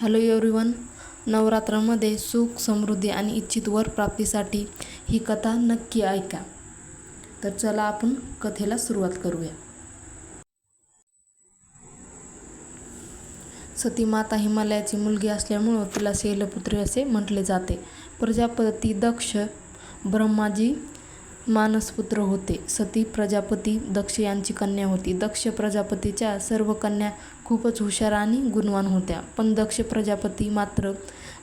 Hello everyone. नवरात्रामध्ये सुख, समृद्धी आणि इच्छित वर प्राप्तीसाठी ही कथा नक्की ऐका. तर चला आपण कथेला सुरुवात करूया. सती माता हिमालयाची मुलगी असल्यामुळं तिला शैलपुत्री असे म्हटले जाते. प्रजापती दक्ष ब्रह्माजी मानसपुत्र होते. सती प्रजापती दक्ष यांची कन्या होती. दक्ष प्रजापतीच्या सर्व कन्या खूपच हुशार आणि गुणवान होत्या. पण दक्ष प्रजापती मात्र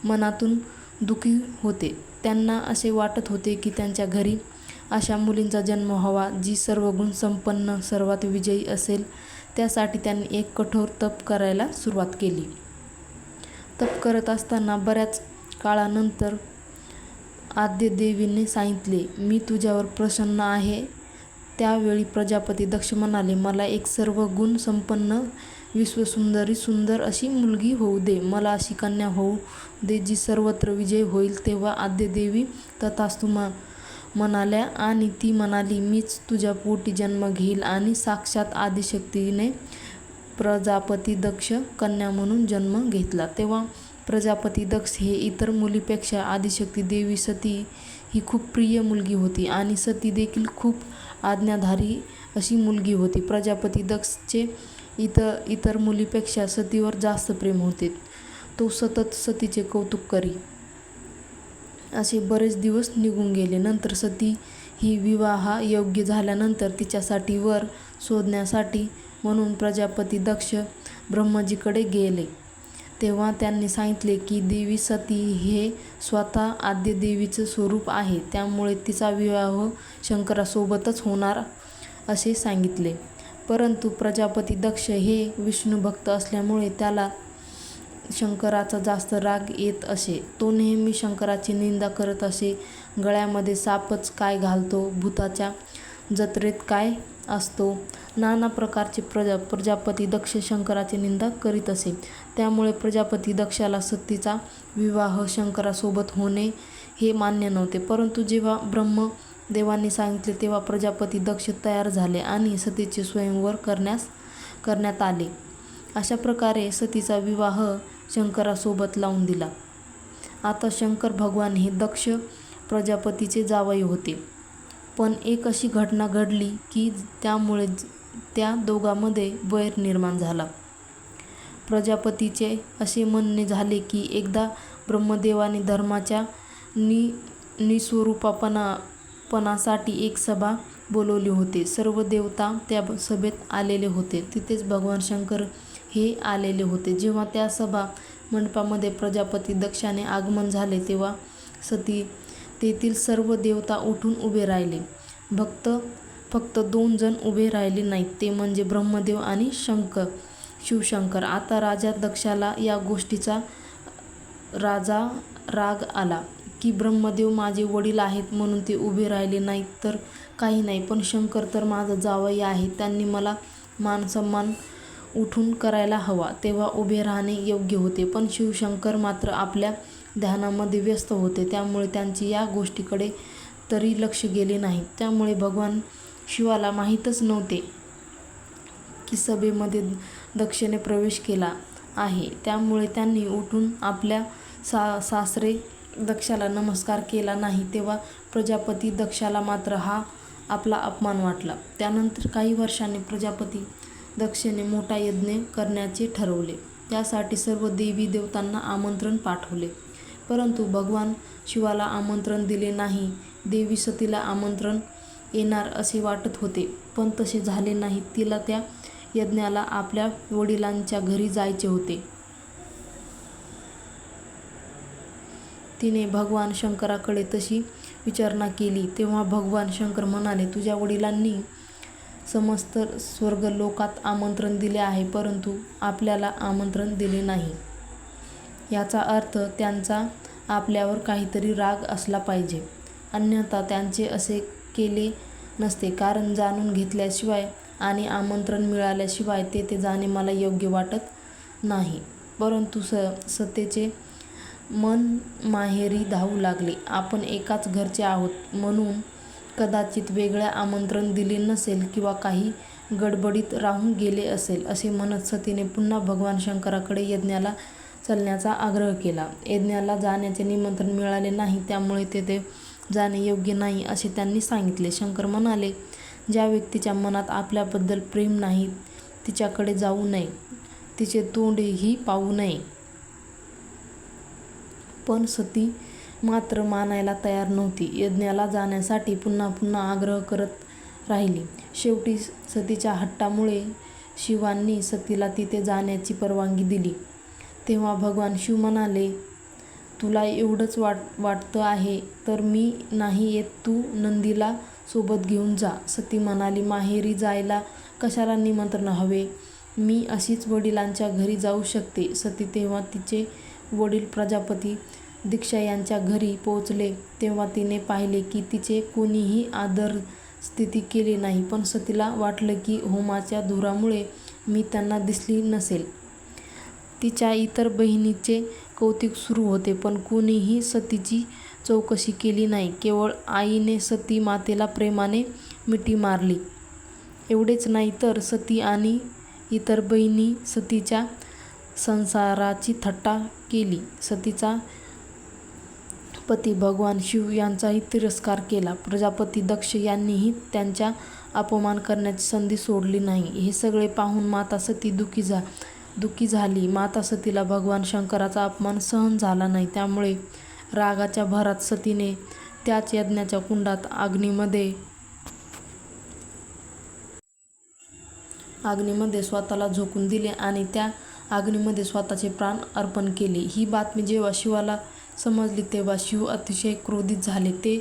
मनातून दुःखी होते. त्यांना असे वाटत होते की त्यांच्या घरी अशा मुलींचा जन्म व्हावा जी सर्व गुण संपन्न, सर्वात विजयी असेल. त्यासाठी त्यांनी एक कठोर तप करायला सुरुवात केली. तप करत असताना बऱ्याच काळानंतर आद्यदेवीने सांगितले, मी तुझ्यावर प्रसन्न आहे. त्यावेळी प्रजापती दक्ष म्हणाले, मला एक सर्व गुण संपन्न, विश्वसुंदरी, सुंदर अशी मुलगी होऊ दे. मला अशी कन्या होऊ दे जी सर्वत्र विजयी होईल. तेव्हा आद्यदेवी तथास्तु म्हणाल्या आणि ती म्हणाली, मीच तुझ्या पोटी जन्म घेईल. आणि साक्षात आदिशक्तीने प्रजापती दक्ष कन्या म्हणून जन्म घेतला. तेव्हा प्रजापती दक्ष हे इतर मुलीपेक्षा आदिशक्ती देवी सती ही खूप प्रिय मुलगी होती आणि सती देखील खूप आज्ञाधारी अशी मुलगी होती. प्रजापती दक्षचे इतर मुलीपेक्षा सतीवर जास्त प्रेम होते. तो सतत सतीचे कौतुक करी. असे बरेच दिवस निघून गेले. नंतर सती ही विवाहयोग्य झाल्यानंतर तिच्यासाठी वर शोधण्यासाठी म्हणून प्रजापती दक्ष ब्रह्माजीकडे गेले. तेव्हा त्यांनी सांगितले की देवी सती हे स्वतः आद्यदेवीचं स्वरूप आहे. त्यामुळे तिचा विवाह शंकरासोबतच होणार असे सांगितले. परंतु प्रजापती दक्ष हे विष्णुभक्त असल्यामुळे त्याला शंकराचा जास्त राग येत असे. तो नेहमी शंकराची निंदा करत असे. गळ्यामध्ये सापच काय घालतो, भूताच्या जत्रेत काय असतो, नाना प्रकारचे प्रजापती दक्ष शंकराची निंदा करीत असे. त्यामुळे प्रजापती दक्षाला सतीचा विवाह शंकरासोबत होणे हे मान्य नव्हते. परंतु जेव्हा ब्रह्मदेवांनी सांगितले तेव्हा प्रजापती दक्ष तयार झाले आणि सतीचे स्वयंवर करण्यात आले. अशा प्रकारे सतीचा विवाह शंकरासोबत लावून दिला. आता शंकर भगवान हे दक्ष प्रजापतीचे जावई होते. पण एक अशी घटना घडली की त्यामुळे त्या दोघांमध्ये वैर निर्माण झाला. प्रजापतीचे असे म्हणणे झाले की एकदा ब्रह्मदेवाने धर्माच्या निस्वरूपपणासाठी एक सभा बोलवली होती. सर्व देवता त्या सभेत आलेले होते. तिथेच भगवान शंकर हे आलेले होते. जेव्हा त्या सभा मंडपामध्ये प्रजापती दक्षाने आगमन झाले तेव्हा तेथील सर्व देवता उठून उभे राहिले. फक्त 2 जण उभे राहिले नाहीत. ते म्हणजे ब्रह्मदेव आणि शिवशंकर. आता राजा दक्षाला या गोष्टीचा राग आला की ब्रह्मदेव माझे वडील आहेत म्हणून ते उभे राहिले नाहीत तर काही नाही, पण शंकर तर माझा जावई आहे, त्यांनी मला मानसन्मान उठून करायला हवा, तेव्हा उभे राहणे योग्य होते. पण शिवशंकर मात्र आपल्या ध्यानामध्ये व्यस्त होते. त्यामुळे त्यांची या गोष्टीकडे तरी लक्ष गेले नाही. त्यामुळे भगवान शिवाला माहीतच नव्हते की सभेमध्ये दक्षने प्रवेश केला आहे. त्यामुळे त्यांनी उठून आपल्या सासरे दक्षाला नमस्कार केला नाही. तेव्हा प्रजापती दक्षाला मात्र हा आपला अपमान वाटला. त्यानंतर काही वर्षांनी प्रजापती दक्षने मोठा यज्ञ करण्याचे ठरवले. त्यासाठी सर्व देवी देवतांना आमंत्रण पाठवले. परंतु भगवान शिवाला आमंत्रण दिले नाही. देवी सतीला आमंत्रण येणार असे वाटत होते, पण तसे झाले नाही. तिला त्या यज्ञाला आपल्या वडिलांच्या घरी जायचे होते. तिने भगवान शंकराकडे तशी विचारणा केली. तेव्हा भगवान शंकर म्हणाले, तुझ्या वडिलांनी समस्त स्वर्गलोकात आमंत्रण दिले आहे, परंतु आपल्याला आमंत्रण दिले नाही. याचा अर्थ त्यांचा आपल्यावर काहीतरी राग असला पाहिजे, अन्यथा त्यांचे असे केले नसते. कारण जाणून घेतल्याशिवाय आणि आमंत्रण मिळाल्याशिवाय तेथे जाणे मला योग्य वाटत नाही. परंतु सतीचे मन माहेरी धावू लागले. आपण एकाच घरचे आहोत म्हणून कदाचित वेगळ्या आमंत्रण दिले नसेल किंवा काही गडबडीत राहून गेले असेल, असे म्हणत सतीने पुन्हा भगवान शंकराकडे यज्ञाला चलण्याचा आग्रह केला. यज्ञाला जाण्याचे निमंत्रण मिळाले नाही, त्यामुळे तेथे जाणे योग्य नाही असे त्यांनी सांगितले. शंकर म्हणाले, ज्या व्यक्तीच्या मनात आपल्याबद्दल प्रेम नाही तिच्याकडे जाऊ नये, तिचे तोंडही पाहू नये. पण सती मात्र मानायला तयार नव्हती. यज्ञाला जाण्यासाठी पुन्हा पुन्हा आग्रह करत राहिली. शेवटी सतीच्या हट्टामुळे शिवांनी सतीला तिथे जाण्याची परवानगी दिली. तेव्हा भगवान शिव म्हणाले, तुला एवढंच वाटतं आहे तर मी नाही येत, तू नंदीला सोबत घेऊन जा. सती म्हणाली, माहेरी जायला कशाला निमंत्रण हवे, मी अशीच वडिलांच्या घरी जाऊ शकते. सती तेव्हा तिचे वडील प्रजापती दक्ष यांच्या घरी पोहोचले तेव्हा तिने पाहिले की तिचे कोणीही आदरस्थिती केली नाही. पण सतीला वाटलं की होमाच्या धुरामुळे मी त्यांना दिसली नसेल. तिच्या इतर बहिणींचे कौतुक सुरू होते, पण कोणीही सतीची चौकशी केली नाही. केवळ आईने सती मातेला प्रेमाने मिठी मारली. एवढेच नाही तर सती आणि इतर बहिणी सतीच्या संसाराची थट्टा केली. सतीचा पती भगवान शिव यांचाही तिरस्कार केला. प्रजापती दक्ष यांनीही त्यांचा अपमान करण्याची संधी सोडली नाही. हे सगळे पाहून माता सती दुःखी झाली. माता सतीला भगवान शंकराचा अपमान सहन झाला नाही. त्यामुळे रागाच्या भरात सतीने त्याच यज्ञाच्या कुंडात अग्नीमध्ये स्वतःला झोकून दिले आणि त्या अग्नीमध्ये स्वतःचे प्राण अर्पण केले. ही बातमी जेव्हा शिवाला समजली तेव्हा शिव अतिशय क्रोधित झाले. ते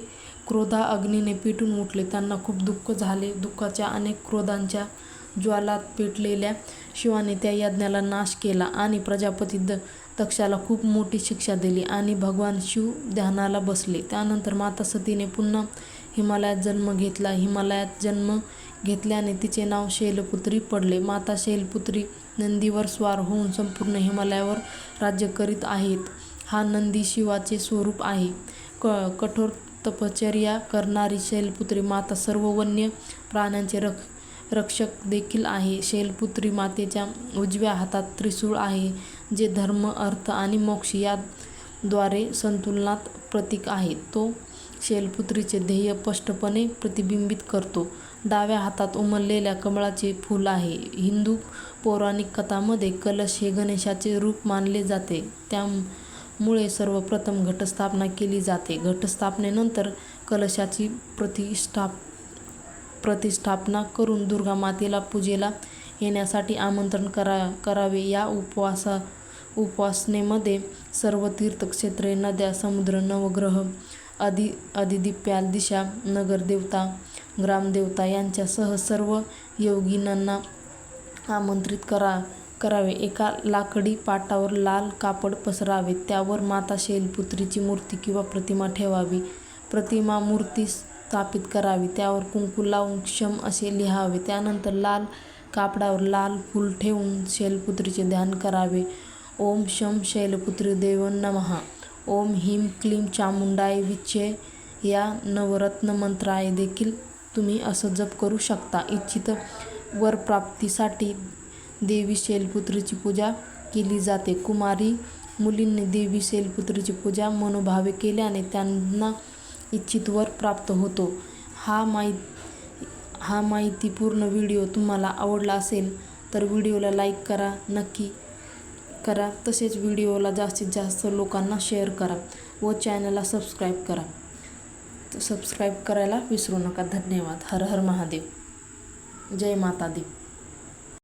क्रोधा अग्नीने पेटून उठले. त्यांना खूप दुःख झाले. दुःखाच्या अनेक क्रोधांच्या ज्वालात पेटलेल्या शिवाने त्या यज्ञाला नाश केला आणि प्रजापती दक्षाला खूप मोठी शिक्षा दिली आणि भगवान शिव ध्यानाला बसले. त्यानंतर माता सतीने पुन्हा हिमालयात जन्म घेतला. हिमालयात जन्म घेतल्याने तिचे नाव शैलपुत्री पडले. माता शैलपुत्री नंदीवर स्वार होऊन संपूर्ण हिमालयावर राज्य करीत आहेत. हा नंदी शिवाचे स्वरूप आहे. कठोर तपश्चर्या करणारी शैलपुत्री माता सर्व वन्य प्राण्यांचे रक्षक देखील आहे. शैलपुत्री मातेच्या उजव्या हातात त्रिशूळ आहे, जे धर्म, अर्थ आणि मोक्ष याद्वारे संतुलनात प्रतीक आहे. तो शैलपुत्रीचे ध्येय स्पष्टपणे प्रतिबिंबित करतो. डाव्या हातात उमललेल्या कमळाचे फूल आहे. हिंदू पौराणिक कथांमध्ये कलश हे गणेशाचे रूप मानले जाते. त्यामुळे सर्वप्रथम घटस्थापना केली जाते. घटस्थापनेनंतर कलशाची प्रतिष्ठापना करून दुर्गा मातेला पूजेला येण्यासाठी आमंत्रण करावे. या उपासनेमध्ये सर्व तीर्थक्षेत्रे, नद्या, समुद्र, नवग्रह, अधिदिप्याल दिशा, नगरदेवता, ग्रामदेवता यांच्यासह सर्व योगिनींना आमंत्रित करावे. एका लाकडी पाटावर लाल कापड पसरावे. त्यावर माता शैलपुत्रीची मूर्ती किंवा प्रतिमा ठेवावी. मूर्ती स्थापित करावी. त्यावर कुंकू लावून क्षम असे लिहावे. त्यानंतर लाल कापडावर लाल फूल ठेवून शैलपुत्रीचे ध्यान करावे. ओम शं शैलपुत्री नमः. ओम ह्रीं क्लीं चामुंडाय विच्चे या नवरत्न मंत्राय देखील तुम्ही असं जप करू शकता. इच्छित वरप्राप्तीसाठी देवी शैलपुत्रीची पूजा केली जाते. कुमारी मुलींनी देवी शैलपुत्रीची पूजा मनोभावे केल्याने त्यांना इच्छित वर प्राप्त होतो. हा माहितीपूर्ण व्हिडिओ तुम्हाला आवडला असेल तर व्हिडिओला लाईक करा, नक्की करा. तसेच व्हिडिओला जास्तीत जास्त लोकांना शेअर करा व चॅनलला सबस्क्राईब करा. सबस्क्राईब करायला विसरू नका. धन्यवाद. हर हर महादेव. जय माता दी.